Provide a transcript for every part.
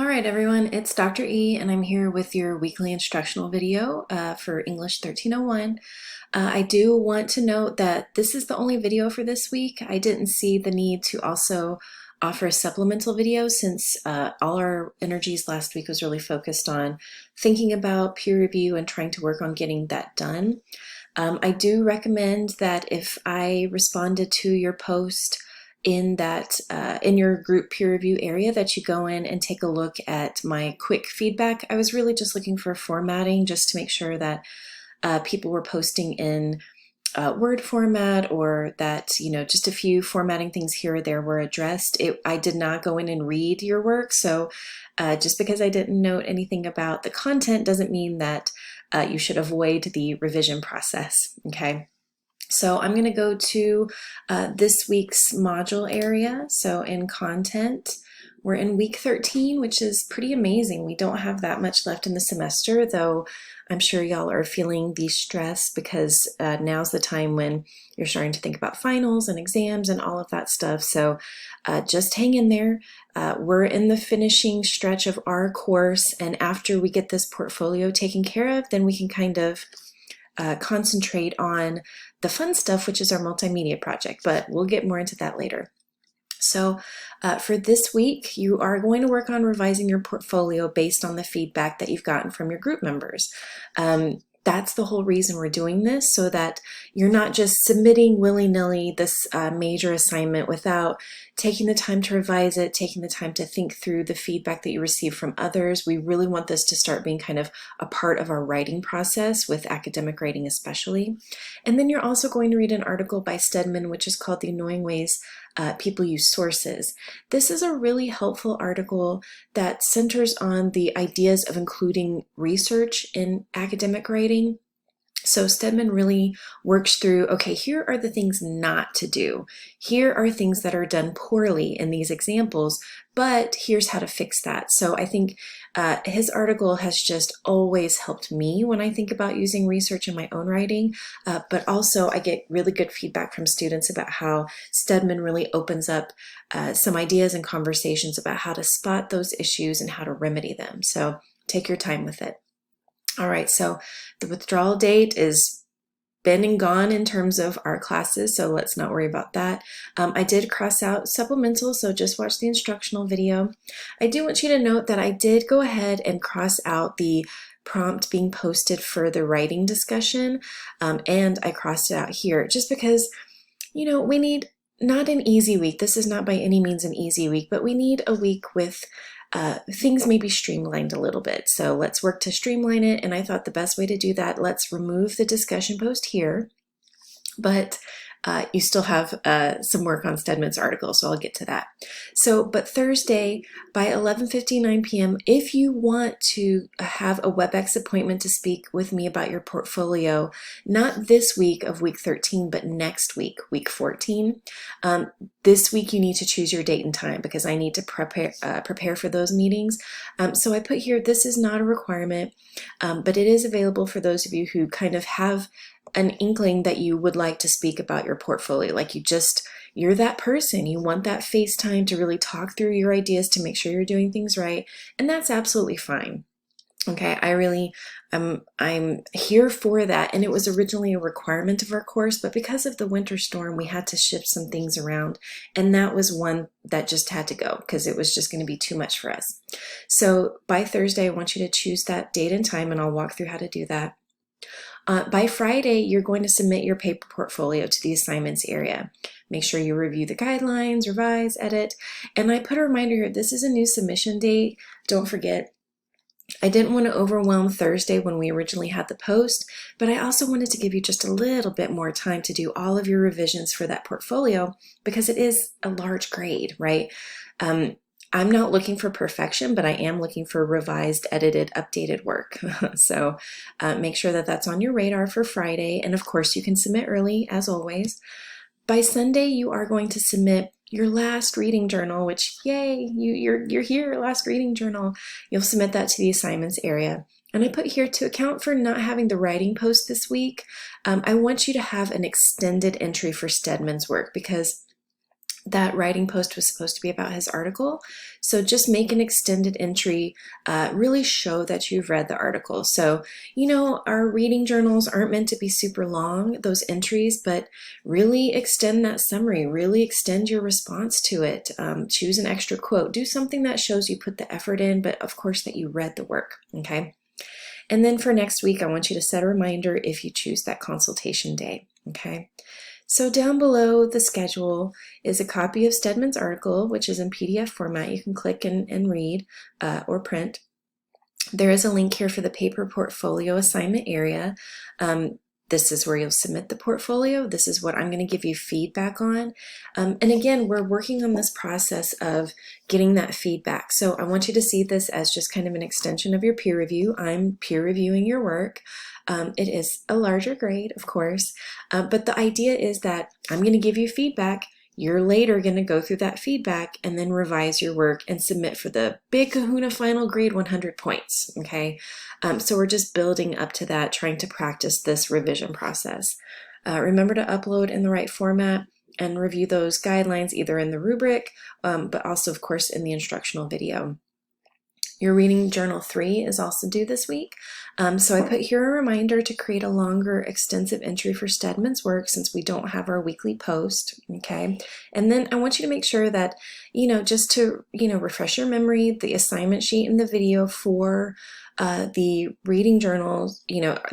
All right, everyone, it's Dr. E, and I'm here with your weekly instructional video for English 1301. I do want to note that this is the only video for this week. I didn't see the need to also offer a supplemental video since all our energies last week was really focused on thinking about peer review and trying to work on getting that done. I do recommend that if I responded to your post in that in your group peer review area, that you go in and take a look at my quick feedback. I was really just looking for formatting just to make sure that people were posting in Word format, or that, just a few formatting things here or there were addressed. I did not go in and read your work, so just because I didn't note anything about the content doesn't mean that you should avoid the revision process, okay? So I'm going to go to this week's module area. So in content, we're in week 13, which is pretty amazing. We don't have that much left in the semester, though I'm sure y'all are feeling the stress because now's the time when you're starting to think about finals and exams and all of that stuff. So just hang in there. We're in the finishing stretch of our course, and after we get this portfolio taken care of, then we can kind of concentrate on the fun stuff, which is our multimedia project, but we'll get more into that later. So for this week, you are going to work on revising your portfolio based on the feedback that you've gotten from your group members. That's the whole reason we're doing this, so that you're not just submitting willy-nilly this major assignment without taking the time to revise it, taking the time to think through the feedback that you receive from others. We really want this to start being kind of a part of our writing process, with academic writing especially. And then you're also going to read an article by Stedman, which is called The Annoying Ways People Use Sources. This is a really helpful article that centers on the ideas of including research in academic writing. So Stedman really works through, okay, here are the things not to do. Here are things that are done poorly in these examples, but here's how to fix that. So I think his article has just always helped me when I think about using research in my own writing, but also I get really good feedback from students about how Stedman really opens up some ideas and conversations about how to spot those issues and how to remedy them. So take your time with it. All right, so the withdrawal date is been and gone in terms of our classes, so let's not worry about that. I did cross out supplemental, so just watch the instructional video. I do want you to note that I did go ahead and cross out the prompt being posted for the writing discussion, and I crossed it out here just because, we need not an easy week. This is not by any means an easy week, but we need a week with things may be streamlined a little bit. So let's work to streamline it. And I thought the best way to do that, let's remove the discussion post here, but you still have some work on Stedman's article, so I'll get to that. But Thursday by 11:59 p.m., if you want to have a WebEx appointment to speak with me about your portfolio, not this week of week 13, but next week, week 14, this week you need to choose your date and time because I need to prepare for those meetings. So I put here, this is not a requirement, but it is available for those of you who kind of have an inkling that you would like to speak about your portfolio. Like you're that person, you want that FaceTime to really talk through your ideas to make sure you're doing things right. And that's absolutely fine. Okay, I'm here for that. And it was originally a requirement of our course, but because of the winter storm, we had to shift some things around. And that was one that just had to go because it was just going to be too much for us. So by Thursday, I want you to choose that date and time, and I'll walk through how to do that. By Friday, you're going to submit your paper portfolio to the assignments area. Make sure you review the guidelines, revise, edit. And I put a reminder here, this is a new submission date. Don't forget, I didn't want to overwhelm Thursday when we originally had the post, but I also wanted to give you just a little bit more time to do all of your revisions for that portfolio because it is a large grade, right? I'm not looking for perfection, but I am looking for revised, edited, updated work. So make sure that that's on your radar for Friday. And of course, you can submit early, as always. By Sunday, you are going to submit your last reading journal, which, yay, you're here, last reading journal. You'll submit that to the assignments area. And I put here, to account for not having the writing post this week, I want you to have an extended entry for Stedman's work because that writing post was supposed to be about his article. So just make an extended entry, really show that you've read the article. So, you know, our reading journals aren't meant to be super long, those entries, but really extend that summary, really extend your response to it. Choose an extra quote, do something that shows you put the effort in, but of course that you read the work, okay? And then for next week, I want you to set a reminder if you choose that consultation day, okay? So down below the schedule is a copy of Stedman's article, which is in PDF format. You can click and read or print. There is a link here for the paper portfolio assignment area. This is where you'll submit the portfolio. This is what I'm going to give you feedback on. And again, we're working on this process of getting that feedback. So I want you to see this as just kind of an extension of your peer review. I'm peer reviewing your work. It is a larger grade, of course, but the idea is that I'm going to give you feedback. You're later going to go through that feedback and then revise your work and submit for the big kahuna final grade 100 points, okay? So we're just building up to that, trying to practice this revision process. Remember to upload in the right format and review those guidelines either in the rubric, but also, of course, in the instructional video. Your reading journal 3 is also due this week. So I put here a reminder to create a longer extensive entry for Stedman's work since we don't have our weekly post, okay? And then I want you to make sure that, just to, refresh your memory, the assignment sheet and the video for the reading journals,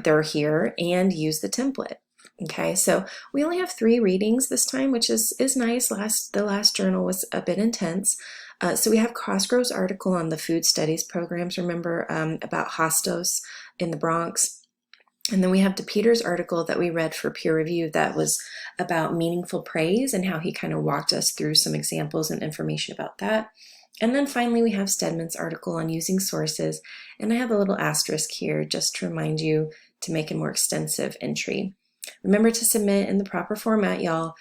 they're here, and use the template. Okay, so we only have 3 readings this time, which is nice. The last journal was a bit intense. So we have Cosgrove's article on the food studies programs, remember, about hostos in the Bronx. And then we have DePeter's article that we read for peer review that was about meaningful praise and how he kind of walked us through some examples and information about that. And then finally, we have Stedman's article on using sources. And I have a little asterisk here just to remind you to make a more extensive entry. Remember to submit in the proper format, y'all.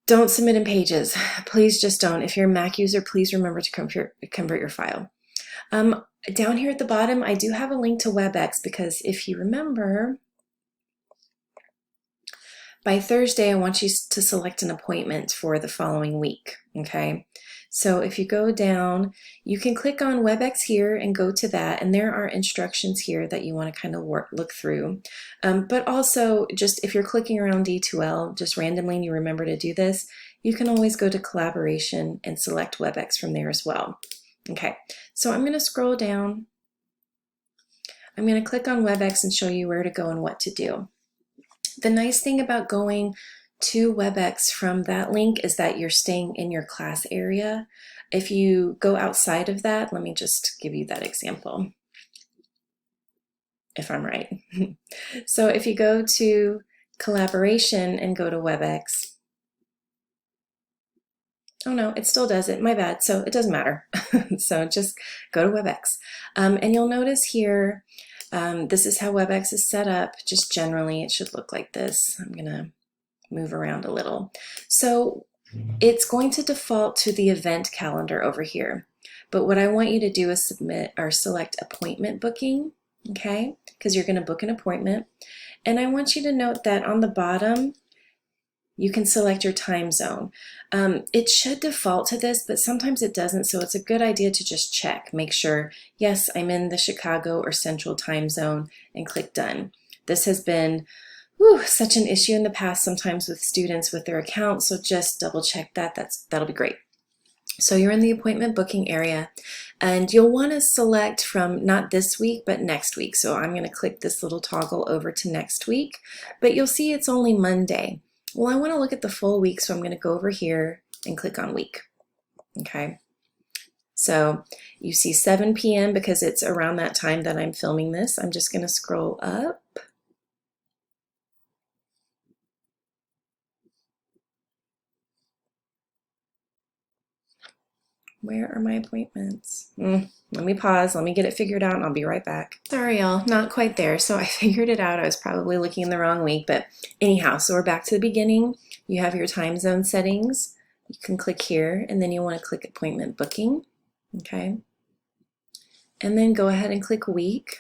Don't submit in pages. Please just don't. If you're a Mac user, please remember to convert your file. Down here at the bottom, I do have a link to WebEx because if you remember, by Thursday, I want you to select an appointment for the following week, okay? So if you go down, you can click on WebEx here and go to that, and there are instructions here that you want to kind of look through. But also, just if you're clicking around D2L, just randomly, and you remember to do this, you can always go to Collaboration and select WebEx from there as well. Okay, so I'm going to scroll down. I'm going to click on WebEx and show you where to go and what to do. The nice thing about going to WebEx from that link is that you're staying in your class area. If you go outside of that, let me just give you that example, if I'm right. So if you go to Collaboration and go to WebEx, oh no, it still does it, my bad, so it doesn't matter. So just go to WebEx. And you'll notice here, this is how WebEx is set up. Just generally, it should look like this. I'm gonna move around a little. So it's going to default to the event calendar over here. But what I want you to do is submit or select appointment booking, okay? Because you're gonna book an appointment. And I want you to note that on the bottom, you can select your time zone. It should default to this, but sometimes it doesn't, so it's a good idea to just check. Make sure, yes, I'm in the Chicago or Central time zone, and click Done. This has been such an issue in the past sometimes with students with their accounts, so just double check that. That'll be great. So you're in the appointment booking area, and you'll want to select from not this week, but next week. So I'm going to click this little toggle over to next week, but you'll see it's only Monday. Well, I want to look at the full week, so I'm going to go over here and click on week. Okay. So you see 7 p.m. because it's around that time that I'm filming this. I'm just going to scroll up. Where are my appointments? Let me pause. Let me get it figured out and I'll be right back. Sorry, y'all, not quite there. So I figured it out. I was probably looking in the wrong week, but anyhow, so we're back to the beginning. You have your time zone settings. You can click here and then you want to click appointment booking. Okay. And then go ahead and click week.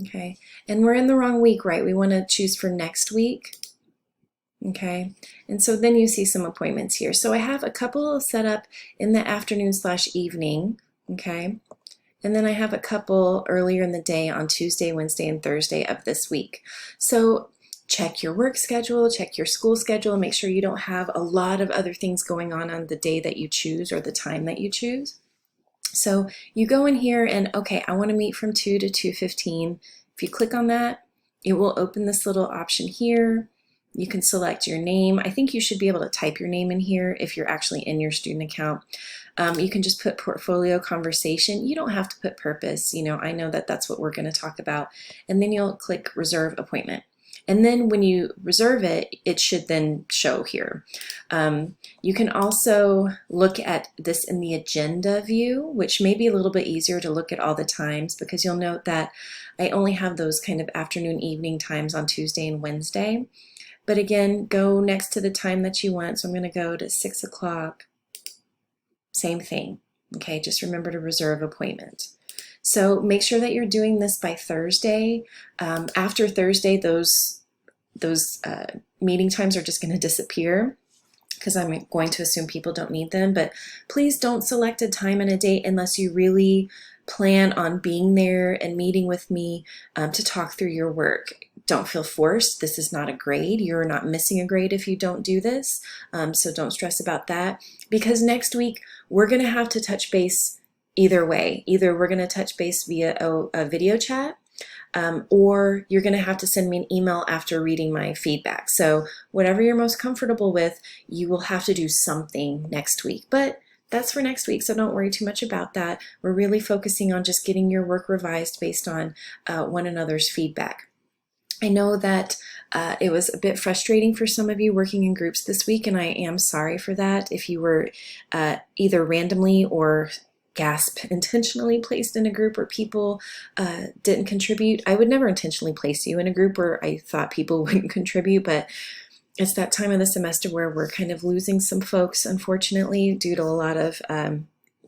Okay. And we're in the wrong week, right? We want to choose for next week. Okay, and so then you see some appointments here. So I have a couple set up in the afternoon slash evening, okay? And then I have a couple earlier in the day on Tuesday, Wednesday, and Thursday of this week. So check your work schedule, check your school schedule, make sure you don't have a lot of other things going on the day that you choose or the time that you choose. So you go in here and, okay, I want to meet from 2 to 2:15. If you click on that, it will open this little option here. You can select your name. I think you should be able to type your name in here if you're actually in your student account. You can just put portfolio conversation. You don't have to put purpose. You know, I know that that's what we're going to talk about. And then you'll click reserve appointment. And then when you reserve it, it should then show here. You can also look at this in the agenda view, which may be a little bit easier to look at all the times, because you'll note that I only have those kind of afternoon, evening times on Tuesday and Wednesday. But again, go next to the time that you want. So I'm going to go to 6 o'clock. Same thing. Okay, just remember to reserve appointment. So make sure that you're doing this by Thursday. After Thursday, those meeting times are just going to disappear, because I'm going to assume people don't need them. But please don't select a time and a date unless you really plan on being there and meeting with me to talk through your work. Don't feel forced. This is not a grade. You're not missing a grade if you don't do this. So don't stress about that, because next week we're going to have to touch base either way. Either we're going to touch base via a video chat, or you're going to have to send me an email after reading my feedback. So whatever you're most comfortable with, you will have to do something next week. But that's for next week, so don't worry too much about that. We're really focusing on just getting your work revised based on one another's feedback. I know that it was a bit frustrating for some of you working in groups this week, and I am sorry for that. If you were either randomly or intentionally placed in a group where people didn't contribute. I would never intentionally place you in a group where I thought people wouldn't contribute, but it's that time of the semester where we're kind of losing some folks, unfortunately, due to a lot of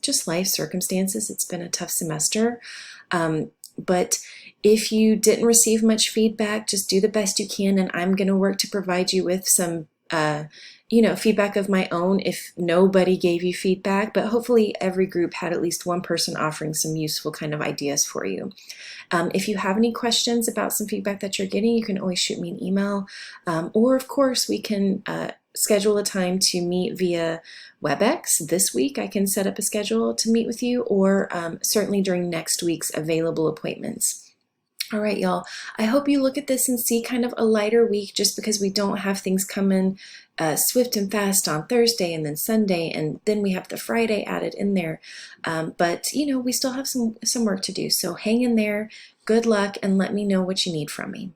just life circumstances. It's been a tough semester. But if you didn't receive much feedback, just do the best you can, and I'm going to work to provide you with some feedback of my own if nobody gave you feedback. But hopefully every group had at least one person offering some useful kind of ideas for you. If you have any questions about some feedback that you're getting, you can always shoot me an email, or of course we can schedule a time to meet via WebEx. This week I can set up a schedule to meet with you, or certainly during next week's available appointments. All right, y'all. I hope you look at this and see kind of a lighter week, just because we don't have things coming swift and fast on Thursday and then Sunday, and then we have the Friday added in there. But we still have some work to do. So hang in there. Good luck, and let me know what you need from me.